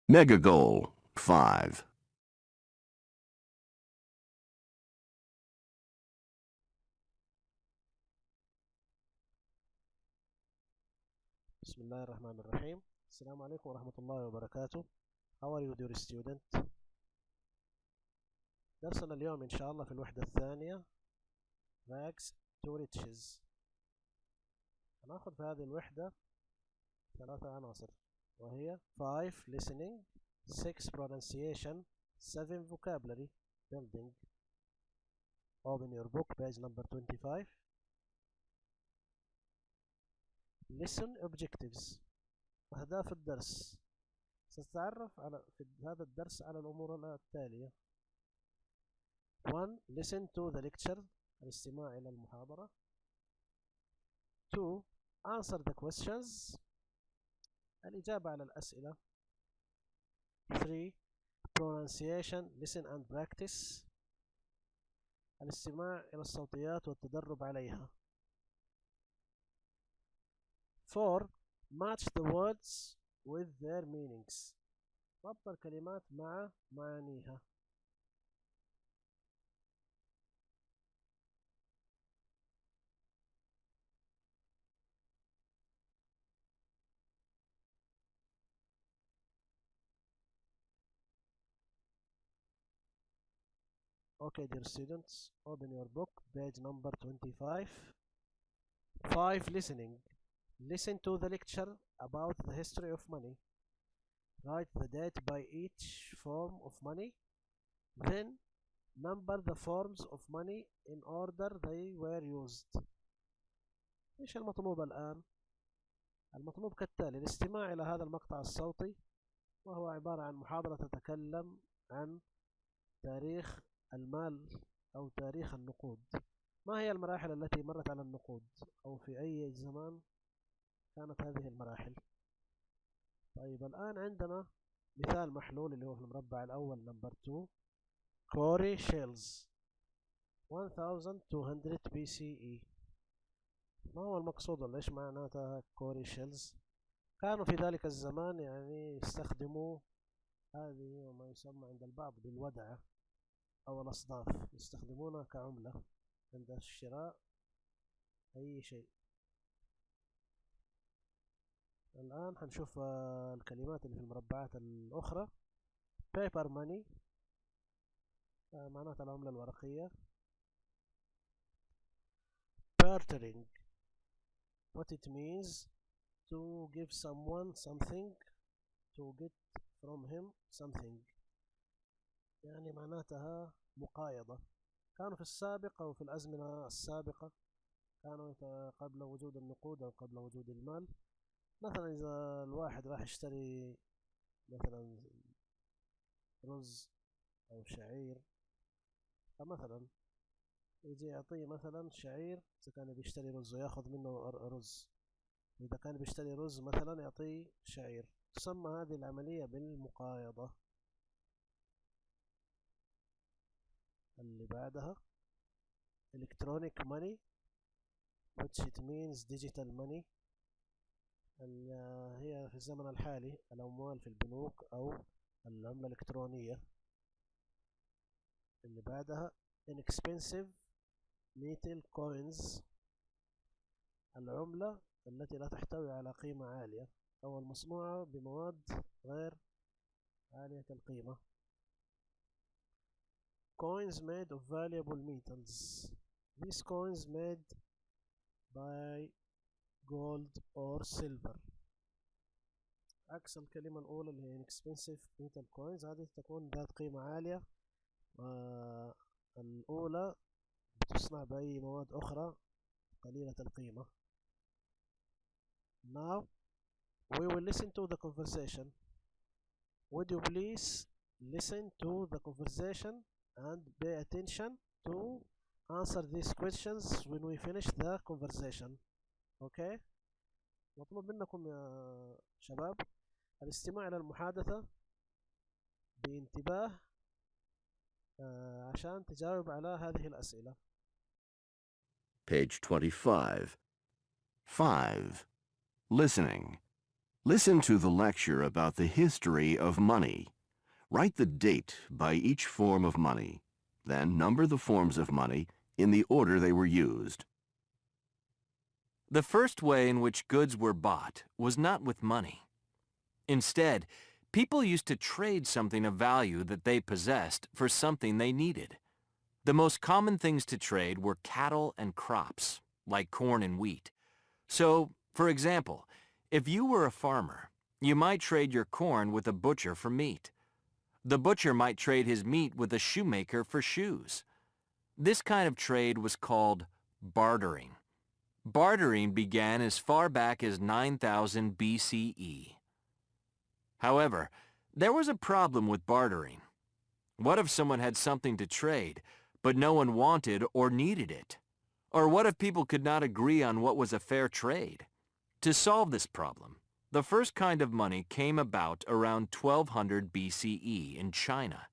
Mega goal 5. بسم الله الرحمن الرحيم. السلام عليكم ورحمة الله وبركاته. How are you dear student؟ درسنا اليوم إن شاء الله في الوحدة الثانية rags to riches. هناخد في هذه الوحدة 3 عناصر وهي 5 listening 6 pronunciation 7 vocabulary building. Open your book page number 25. Listen objectives. أهداف الدرس. ستتعرف في هذا الدرس على الأمور التالية. 1. Listen to the lecture. الاستماع إلى المحاضرة. 2. Answer the questions. الإجابة على الأسئلة. 3. Pronunciation. Listen and practice. الاستماع إلى الصوتيات والتدرب عليها. 4. Match the words with their meanings. ربط الكلمات مع معانيها. Okay, dear students, open your book, page number 25. 5. Listening. Listen to the lecture about the history of money. Write the date by each form of money. Then number the forms of money in order they were used. إيش المطلوب الآن؟ المطلوب كالتالي: الاستماع إلى هذا المقطع الصوتي، وهو عبارة عن محاضرة تتكلم عن تاريخ المال أو تاريخ النقود. ما هي المراحل التي مرت على النقود، أو في أي زمان كانت هذه المراحل؟ طيب الآن عندنا مثال محلول اللي هو في المربع الأول نمبر 2. كوري شيلز 1200 BCE. ما هو المقصود ولا إيش معناتها كوري شيلز؟ كانوا في ذلك الزمان يعني يستخدموا هذه ما يسمى عند البعض بالودعة أو الأصداف، يستخدمونها كعملة عند الشراء أي شيء. الآن هنشوف الكلمات اللي في المربعات الأخرى. paper money معناتها العملة الورقية. bartering what it means to give someone something to get from him something، يعني معناتها مقايضة. كانوا في السابق أو في الأزمنة السابقة كانوا قبل وجود النقود أو قبل وجود المال، مثلا إذا الواحد راح يشتري مثلا رز أو شعير، فمثلا يجي يعطيه مثلا شعير إذا كان بيشتري رز وياخذ منه رز، وإذا كان بيشتري رز مثلا يعطيه شعير. تسمى هذه العملية بالمقايضة. اللي بعدها electronic money which it means digital money، هي في الزمن الحالي الأموال في البنوك أو العملة الإلكترونية. اللي بعدها inexpensive metal coins، العملة التي لا تحتوي على قيمة عالية أو المصنوعة بمواد غير عالية القيمة. coins made of valuable metals. These coins made by gold or silver. عكس الكلمة الأولى اللي هي inexpensive metal coins، هذه تكون ذات قيمة عالية، والأولى بتصنع بأي مواد أخرى قليلة القيمة. Now we will listen to the conversation. Would you please listen to the conversation and pay attention to answer these questions when we finish the conversation. Okay? مطلوب منكم يا شباب الاستماع إلى المحادثة بانتباه عشان تجاوب على هذه الأسئلة. Page 25. 5. Listening. Listen to the lecture about the history of money. Write the date by each form of money. Then number the forms of money in the order they were used. The first way in which goods were bought was not with money. Instead, people used to trade something of value that they possessed for something they needed. The most common things to trade were cattle and crops, like corn and wheat. So, for example, if you were a farmer, you might trade your corn with a butcher for meat. The butcher might trade his meat with a shoemaker for shoes. This kind of trade was called bartering. Bartering began as far back as 9000 BCE. However, there was a problem with bartering. What if someone had something to trade, but no one wanted or needed it? Or what if people could not agree on what was a fair trade? To solve this problem, the first kind of money came about around 1200 BCE in China,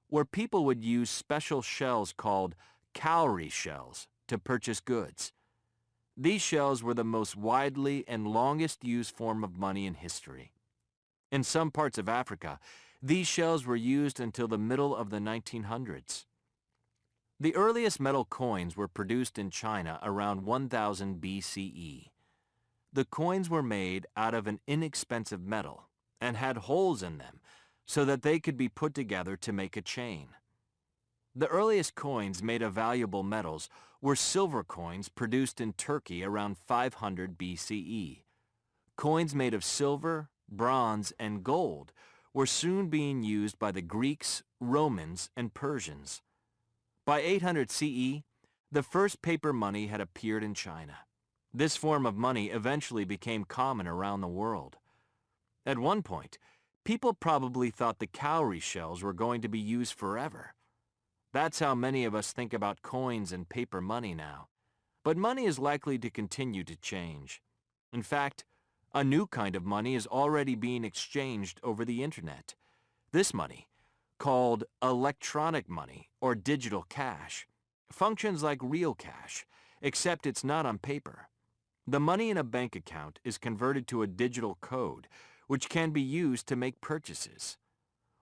where people would use special shells called cowrie shells to purchase goods. These shells were the most widely and longest used form of money in history. In some parts of Africa, these shells were used until the middle of the 1900s. The earliest metal coins were produced in China around 1000 BCE. The coins were made out of an inexpensive metal and had holes in them so that they could be put together to make a chain. The earliest coins made of valuable metals were silver coins produced in Turkey around 500 BCE. Coins made of silver, bronze, and gold were soon being used by the Greeks, Romans, and Persians. By 800 CE, the first paper money had appeared in China. This form of money eventually became common around the world. At one point, people probably thought the cowrie shells were going to be used forever. That's how many of us think about coins and paper money now. But money is likely to continue to change. In fact, a new kind of money is already being exchanged over the internet. This money, called electronic money or digital cash, functions like real cash, except it's not on paper. The money in a bank account is converted to a digital code, which can be used to make purchases.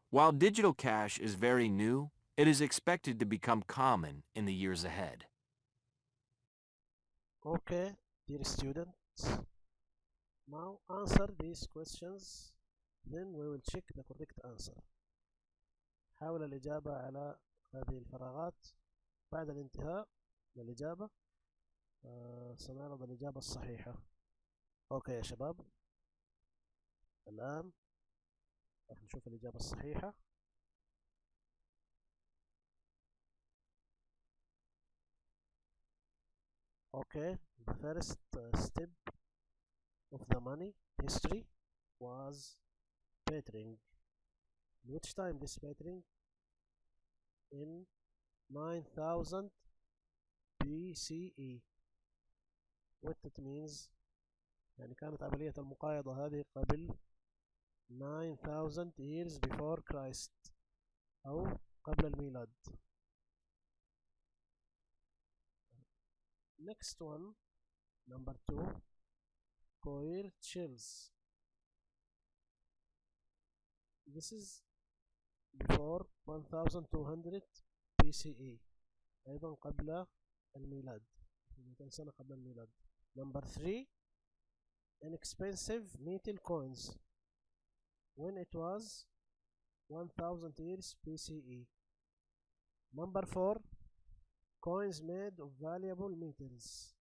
While digital cash is very new, it is expected to become common in the years ahead. Okay, dear students, now answer these questions, then we will check the correct answer. حاول الإجابة على هذه الفراغات. بعد الانتهاء من الإجابة سنعرض الإجابة الصحيحة. أوكي يا شباب، الآن راح نشوف الإجابة الصحيحة. Okay, the first step of the money history was bartering. In which time this bartering? In 9000 BCE. What it means? يعني كانت عملية المقايضة هذه قبل 9000 years before Christ أو قبل الميلاد. Next one, number 2, coir shells. This is before 1200 BCE، أيضا قبل الميلاد، 200 سنة قبل الميلاد. Number 3, inexpensive metal coins, when it was 1000 years BCE. Number 4, coins made of valuable metals,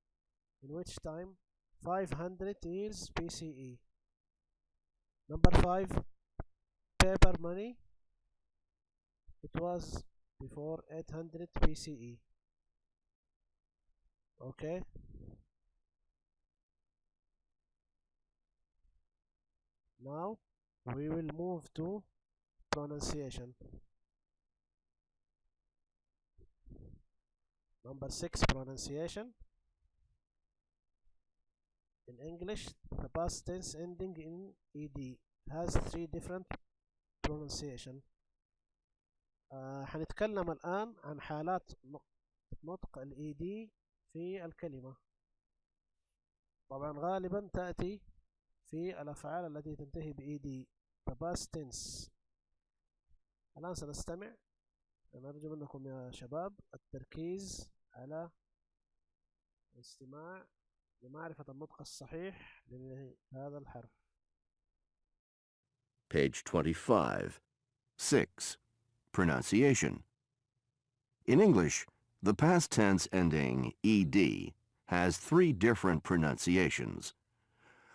in which time? 500 years BCE. Number 5, paper money, it was before 800 BCE. Okay, now we will move to pronunciation. Number 6, pronunciation. In English, the past tense ending in ed has 3 different pronunciation. حنتكلم الآن عن حالات نطق ed في الكلمة. طبعا غالبا تأتي في الأفعال التي تنتهي بإيدي the past tense. الآن سنستمع. أنا أرجو منكم يا شباب التركيز على الاستماع لمعرفة النطق الصحيح لهذا الحرف. Page 25. 6. Pronunciation. In English, the past tense ending ed has 3 different pronunciations.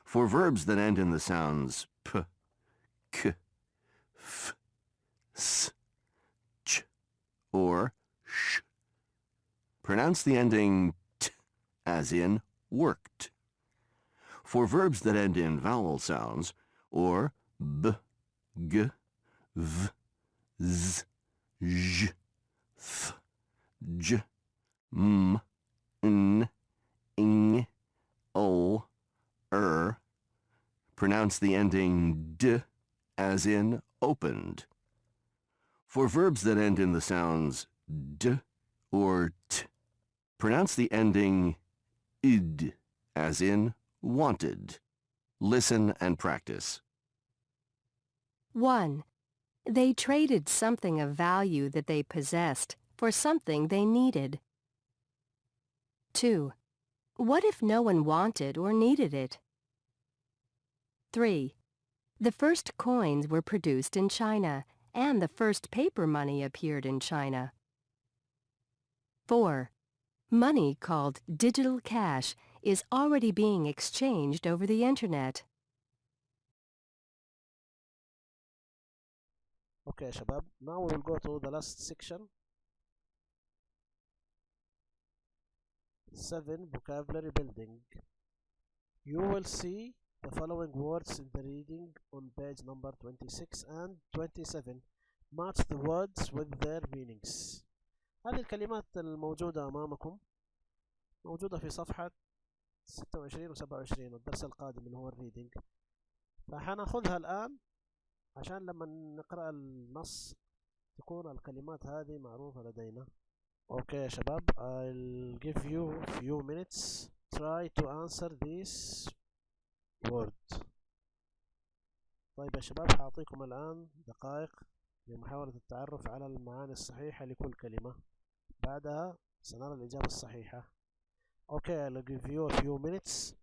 For verbs that end in the sounds p, k, f, s, ch, or sh, pronounce the ending t, as in worked. For verbs that end in vowel sounds, or b, g, v, z, j, th, j, m, n, ing, o, pronounce the ending d as in opened. For verbs that end in the sounds d or t, pronounce the ending id as in wanted. Listen and practice. 1. They traded something of value that they possessed for something they needed. 2. What if no one wanted or needed it? 3. The first coins were produced in China, and the first paper money appeared in China. 4. Money called digital cash is already being exchanged over the Internet. Okay, شباب. Now we will go to the last section. 7. Vocabulary building. You will see the following words in the reading on page number 26 and 27. Match the words with their meanings. هذه الكلمات الموجودة أمامكم موجودة في صفحة 26 و 27 والدرس القادم اللي هو الريدينج. فحناخذها الآن عشان لما نقرأ النص تكون الكلمات هذه معروفة لدينا. Okay يا شباب, I'll give you a few minutes. Try to answer this word. طيب يا شباب, حأعطيكم الآن دقائق لمحاولة التعرف على المعاني الصحيحة لكل كلمة. بعدها سنرى الإجابة الصحيحة. Okay, I'll give you a few minutes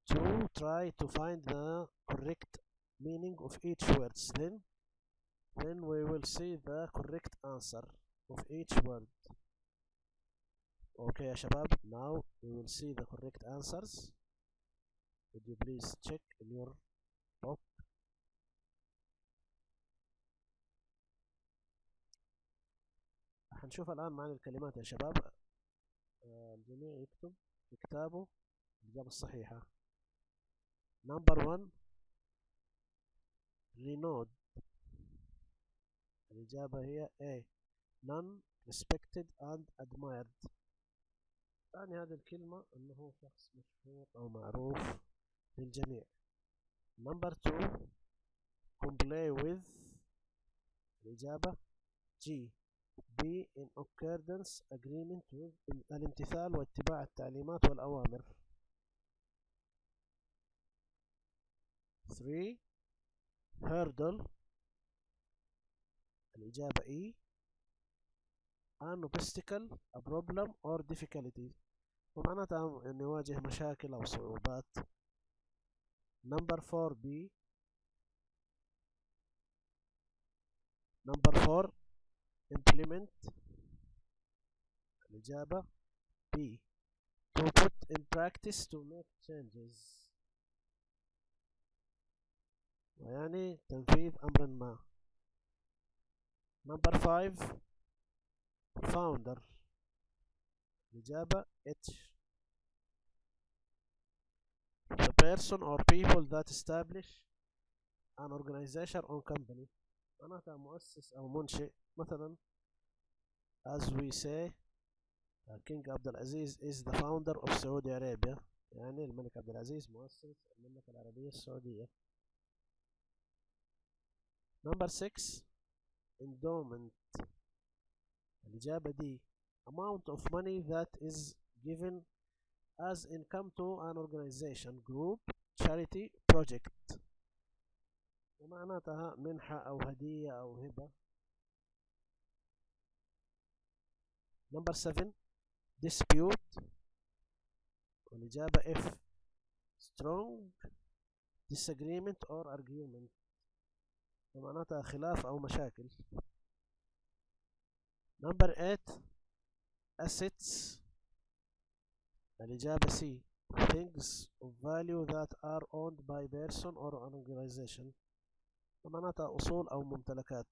to try to find the correct meaning of each word. Then we will see the correct answer of each word. Okay يا شباب, now we will see the correct answers. Would you please check in your book? هنشوف الآن معاني الكلمات يا شباب. الجميع يكتب في كتابه الإجابة الصحيحة. Number 1, renowned. الإجابة هي A. None, respected and admired. يعني هذه الكلمة أنه شخص مشهور أو معروف للجميع. Number 2, comply with. الإجابة G. Be in accordance, agreement with. الامتثال واتباع التعليمات والأوامر. 3, hurdle. الإجابة E. an obstacle, a problem or difficulty. ومعناتها أن يواجه مشاكل أو صعوبات. Number 4B. Number 4, implement. الإجابة B. To put in practice, to make changes. ويعني تنفيذ أمر ما. Number 5, founder. الإجابة H. The person or people that establish an organization or company. معناتها مؤسس أو منشئ. مثلا as we say King Abdulaziz is the founder of Saudi Arabia. يعني الملك عبد العزيز مؤسس المملكة العربية السعودية. Number 6, endowment. الإجابة D. Amount of money that is given as income to an organization, group, charity project ومعناتها منحة أو هدية أو هبة. Number 7 dispute والإجابة F strong disagreement or argument ومعناتها خلاف أو مشاكل. Number 8 assets الإجابة C things of value that are owned by person or an organization ومعناتها أصول أو ممتلكات.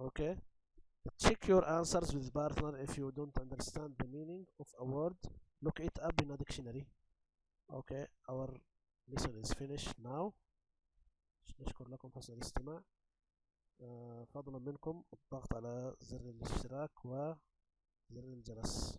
Okay, check your answers with partner. If you don't understand the meaning of a word, look it up in a dictionary. Okay, our lesson is finished now. نشكر لكم حسن الاستماع. فضلا منكم الضغط على زر الاشتراك وزر الجرس.